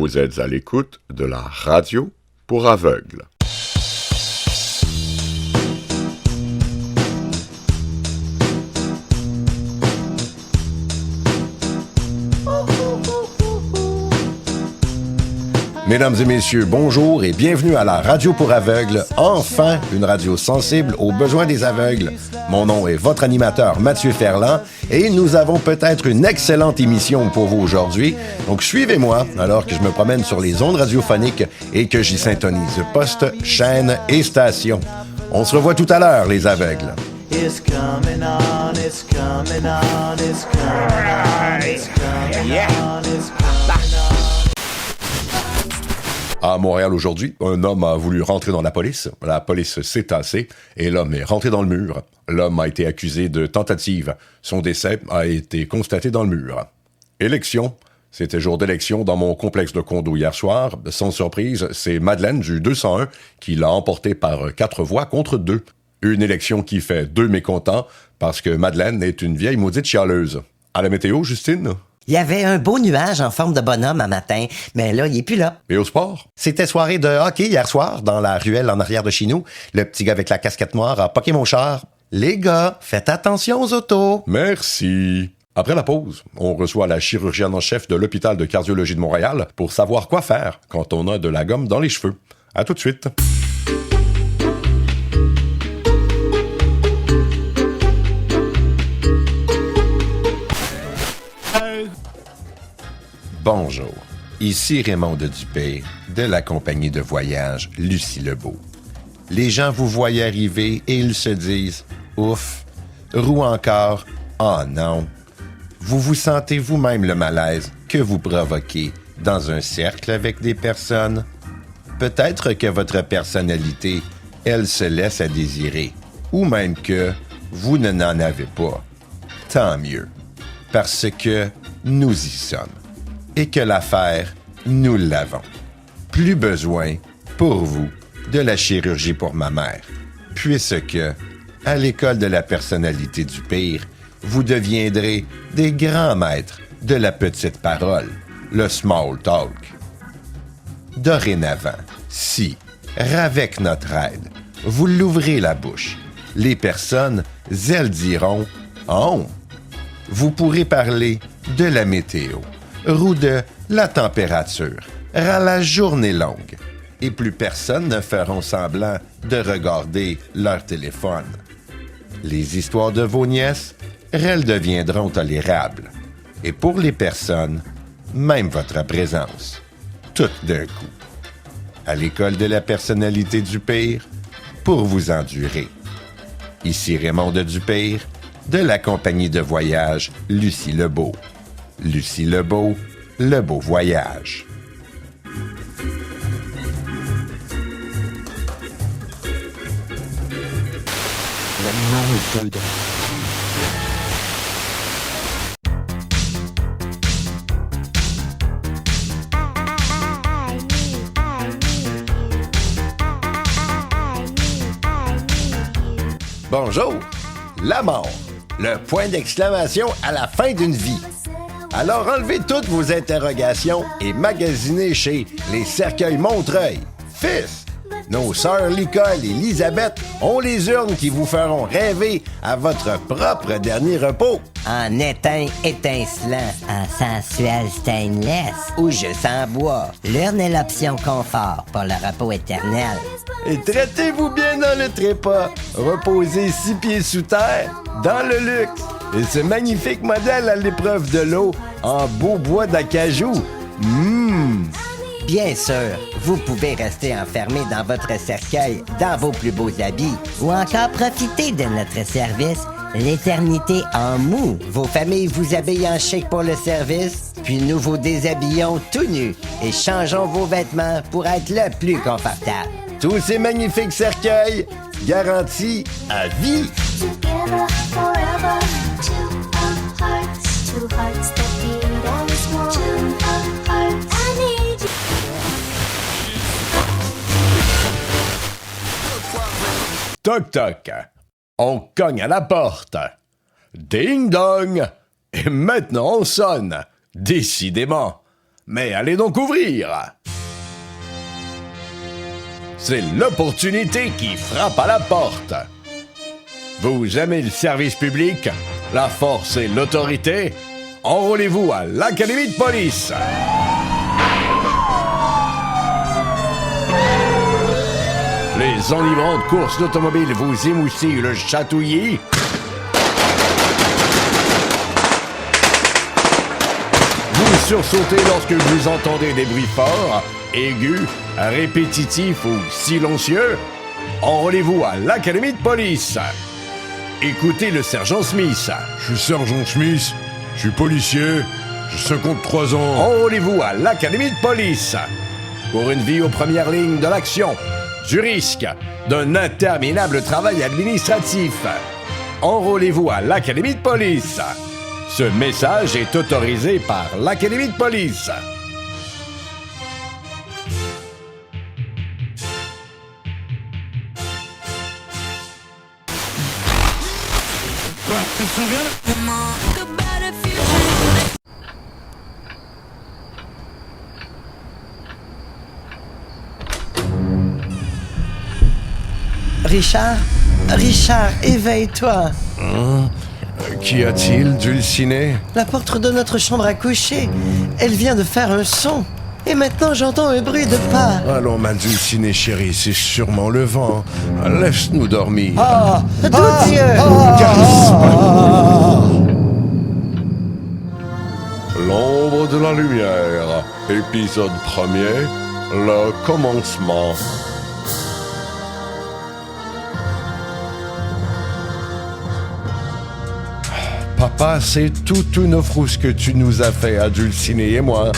Vous êtes à l'écoute de la radio pour aveugles. Mesdames et messieurs, bonjour et bienvenue à la Radio pour aveugles, enfin une radio sensible aux besoins des aveugles. Mon nom est votre animateur Mathieu Ferland et nous avons peut-être une excellente émission pour vous aujourd'hui. Donc suivez-moi alors que je me promène sur les ondes radiophoniques et que j'y syntonise poste, chaîne et station. On se revoit tout à l'heure, les aveugles. It's coming on, it's coming on, it's coming on, it's coming on, it's coming on. À Montréal aujourd'hui, un homme a voulu rentrer dans la police. La police s'est tassée et l'homme est rentré dans le mur. L'homme a été accusé de tentative. Son décès a été constaté dans le mur. Élection. C'était jour d'élection dans mon complexe de condo hier soir. Sans surprise, c'est Madeleine du 201 qui l'a emporté par 4 voix contre 2. Une élection qui fait 2 mécontents parce que Madeleine est une vieille maudite chialeuse. À la météo, Justine? Il y avait un beau nuage en forme de bonhomme un matin, mais là, il est plus là. Et au sport? C'était soirée de hockey hier soir, dans la ruelle en arrière de chez nous. Le petit gars avec la casquette noire a poqué mon char. Les gars, faites attention aux autos. Merci. Après la pause, on reçoit la chirurgienne en chef de l'hôpital de cardiologie de Montréal pour savoir quoi faire quand on a de la gomme dans les cheveux. À tout de suite. Bonjour, ici Raymond de Dupé, de la compagnie de voyage Lucie Lebeau. Les gens vous voient arriver et ils se disent « Ouf, roue encore, oh non ». Vous vous sentez vous-même le malaise que vous provoquez dans un cercle avec des personnes. Peut-être que votre personnalité, elle se laisse à désirer, ou même que vous n'en avez pas. Tant mieux, parce que nous y sommes. Et que l'affaire, nous l'avons. Plus besoin, pour vous, de la chirurgie pour ma mère, puisque, à l'école de la personnalité du pire, vous deviendrez des grands maîtres de la petite parole, le small talk. Dorénavant, si, avec notre aide, vous l'ouvrez la bouche, les personnes, elles diront « Oh ». Vous pourrez parler de la météo, ou de la température, rend la journée longue, et plus personne ne feront semblant de regarder leur téléphone. Les histoires de vos nièces, elles deviendront tolérables, et pour les personnes, même votre présence, tout d'un coup. À l'école de la personnalité du pire, pour vous endurer. Ici Raymond de Dupire, de la compagnie de voyage Lucie Lebeau. Lucie Lebeau, le beau voyage. L'animal est dedans. Bonjour, la mort, le point d'exclamation à la fin d'une vie. Alors enlevez toutes vos interrogations et magasinez chez les Cercueils Montreuil. Fils, nos sœurs Nicole et Elisabeth ont les urnes qui vous feront rêver à votre propre dernier repos. En étain étincelant, en sensuel stainless ou juste en bois, l'urne est l'option confort pour le repos éternel. Et traitez-vous bien dans le trépas. Reposez 6 pieds sous terre, dans le luxe. Et ce magnifique modèle à l'épreuve de l'eau, en beau bois d'acajou. Bien sûr, vous pouvez rester enfermé dans votre cercueil, dans vos plus beaux habits, ou encore profiter de notre service, l'éternité en mou. Vos familles vous habillent en chic pour le service, puis nous vous déshabillons tout nus et changeons vos vêtements pour être le plus confortable. Tous ces magnifiques cercueils, garantis à vie. Together forever, two hearts that beat as one. Two hearts, I need you. Toc toc. On cogne à la porte. Ding dong. Et maintenant on sonne. Décidément. mais allez donc ouvrir. C'est l'opportunité qui frappe à la porte. Vous aimez le service public, la force et l'autorité? Enrôlez-vous à l'Académie de police. Les enivrantes courses d'automobile vous émoustillent le chatouillis. Vous sursautez lorsque vous entendez des bruits forts, aigus, répétitifs ou silencieux. Enrôlez-vous à l'Académie de police. Écoutez le sergent Smith. Je suis sergent Smith, je suis policier, j'ai 53 ans. Enrôlez-vous à l'Académie de police. Pour une vie aux premières lignes de l'action, du risque, d'un interminable travail administratif. Enrôlez-vous à l'Académie de police. Ce message est autorisé par l'Académie de police. Richard, éveille-toi. Qu'y a-t-il, Dulcinée? La porte de notre chambre à coucher, elle vient de faire un son. Et maintenant j'entends un bruit de pas. Allons, ma Dulcinée chérie, c'est sûrement le vent. Laisse-nous dormir. Tout Dieu! L'ombre de la lumière, épisode 1er, le commencement. Papa, c'est toute une frousse que tu nous as fait à Dulcinée et moi.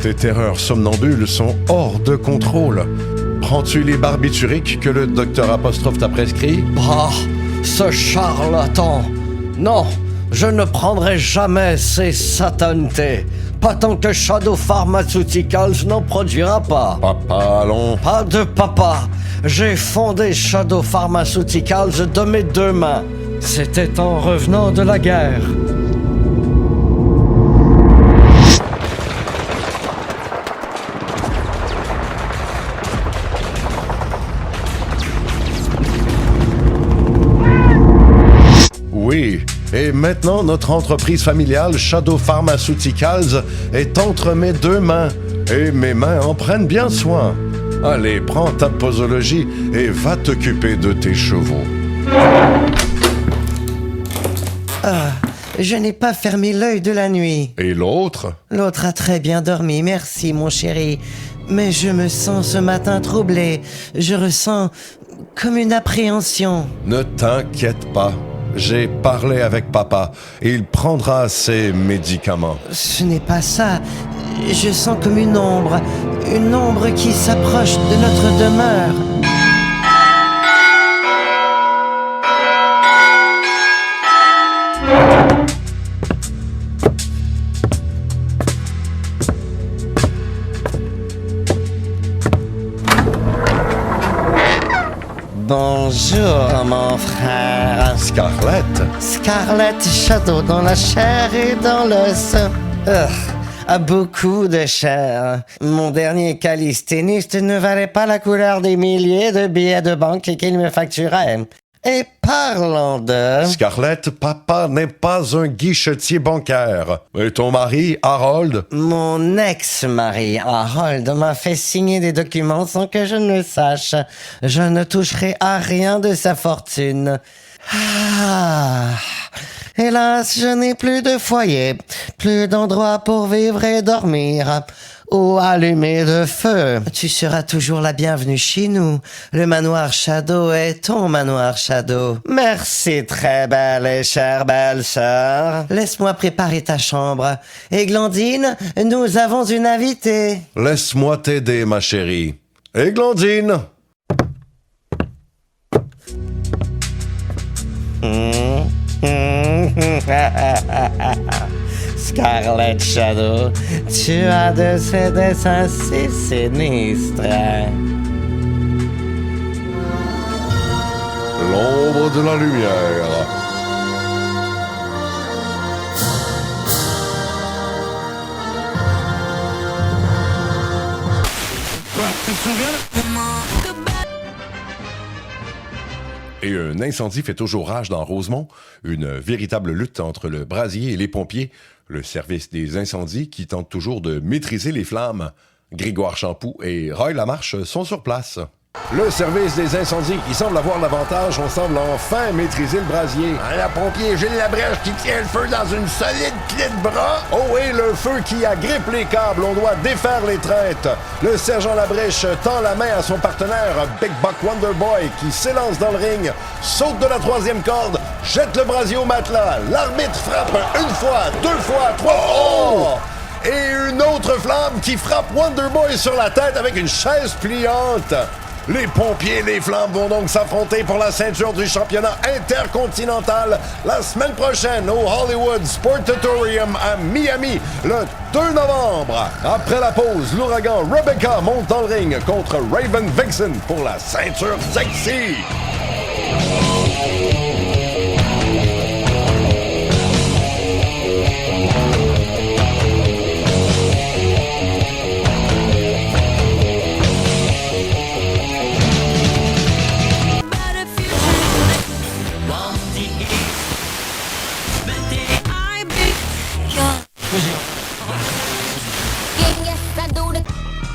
Tes terreurs somnambules sont hors de contrôle. Prends-tu les barbituriques que le docteur Apostrophe t'a prescrit? Bah, ce charlatan! Non, je ne prendrai jamais ces satanités. Pas tant que Shadow Pharmaceuticals n'en produira pas. Papa, allons. Pas de papa. J'ai fondé Shadow Pharmaceuticals de mes deux mains. C'était en revenant de la guerre. Oui, et maintenant notre entreprise familiale Shadow Pharmaceuticals est entre mes deux mains. Et mes mains en prennent bien soin. Allez, prends ta posologie et va t'occuper de tes chevaux. Je n'ai pas fermé l'œil de la nuit. Et l'autre? L'autre a très bien dormi, merci mon chéri. Mais je me sens ce matin troublé. Je ressens comme une appréhension. Ne t'inquiète pas. J'ai parlé avec papa. Il prendra ses médicaments. Ce n'est pas ça. Je sens comme une ombre qui s'approche de notre demeure. Bonjour, mon frère. Scarlett? Scarlett Shadow dans la chair et dans l'os. A beaucoup de chair. Mon dernier calisthéniste ne valait pas la couleur des milliers de billets de banque qu'il me facturait. Et parlant de... Scarlett, papa n'est pas un guichetier bancaire. Et ton mari, Harold? Mon ex-mari, Harold, m'a fait signer des documents sans que je ne le sache. Je ne toucherai à rien de sa fortune. Hélas, je n'ai plus de foyer, plus d'endroit pour vivre et dormir, ou allumer de feu. Tu seras toujours la bienvenue chez nous. Le manoir Shadow est ton manoir Shadow. Merci, très belle et chère belle-sœur. Laisse-moi préparer ta chambre. Églantine, nous avons une invitée. Laisse-moi t'aider, ma chérie. Églantine! Scarlett Shadow, tu as de ces dessins si sinistres. L'ombre de la lumière. Et un incendie fait toujours rage dans Rosemont. Une véritable lutte entre le brasier et les pompiers. Le service des incendies qui tente toujours de maîtriser les flammes. Grégoire Champoux et Roy Lamarche sont sur place. Le service des incendies qui semble avoir l'avantage, on semble enfin maîtriser le brasier. La pompier Gilles Labrèche qui tient le feu dans une solide clé de bras. Oh et le feu qui agrippe les câbles, on doit défaire les traites. Le sergent Labrèche tend la main à son partenaire, Big Buck Wonderboy, qui s'élance dans le ring, saute de la 3e corde, jette le brasier au matelas. L'arbitre frappe une fois, 2 fois, 3 fois. Oh! Et une autre flamme qui frappe Wonderboy sur la tête avec une chaise pliante. Les pompiers et les flammes vont donc s'affronter pour la ceinture du championnat intercontinental la semaine prochaine au Hollywood Sportatorium à Miami, le 2 novembre. Après la pause, l'ouragan Rebecca monte dans le ring contre Raven Vixen pour la ceinture sexy.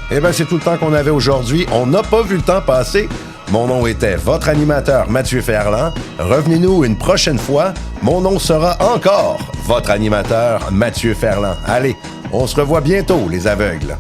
Eh bien, c'est tout le temps qu'on avait aujourd'hui. On n'a pas vu le temps passer. Mon nom était votre animateur Mathieu Ferland. Revenez-nous une prochaine fois. Mon nom sera encore votre animateur Mathieu Ferland. Allez, on se revoit bientôt, les aveugles.